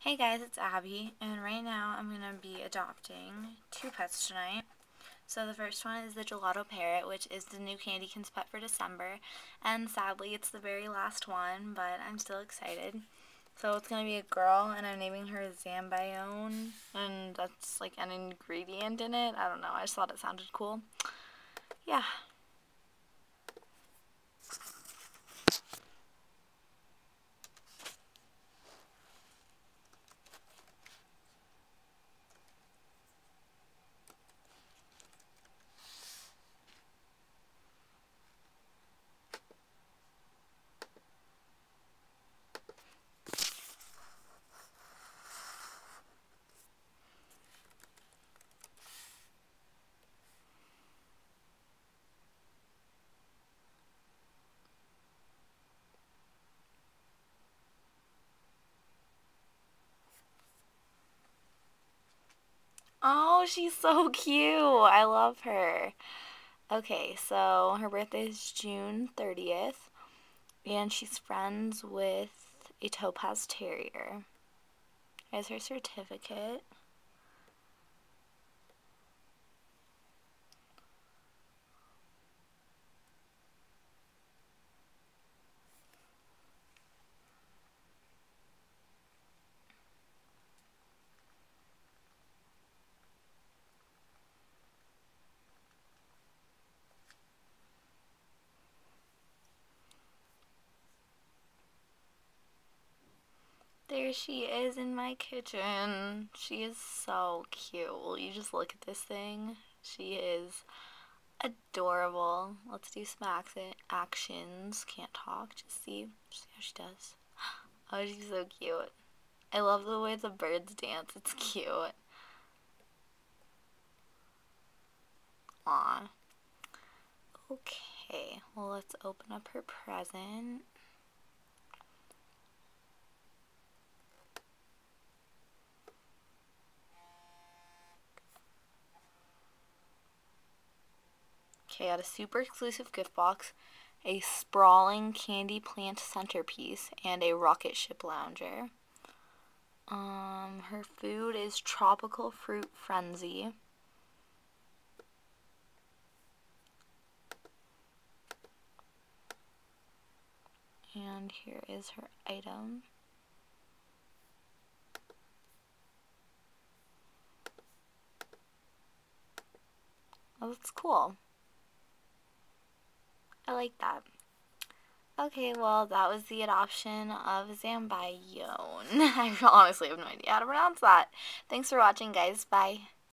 Hey guys, it's Abby, and right now I'm going to be adopting two pets tonight. So the first one is the Gelato Parrot, which is the new Candykinz pet for December, and sadly it's the very last one, but I'm still excited. So it's going to be a girl, and I'm naming her Zambione, and that's like an ingredient in it. I don't know, I just thought it sounded cool. Yeah. Oh, she's so cute. I love her. Okay, so her birthday is June 30th, and she's friends with a Topaz Terrier. Here's her certificate. There she is in my kitchen. She is so cute. Will you just look at this thing? She is adorable. Let's do some actions. Can't talk. Just see how she does. Oh, she's so cute. I love the way the birds dance. It's cute. Aw. Okay, well, let's open up her present. Okay, I got a super exclusive gift box, a sprawling candy plant centerpiece, and a rocket ship lounger. Her food is tropical fruit frenzy. And here is her item. Oh, that's cool. I like that. Okay, well, that was the adoption of Zambione. I honestly have no idea how to pronounce that. Thanks for watching, guys. Bye.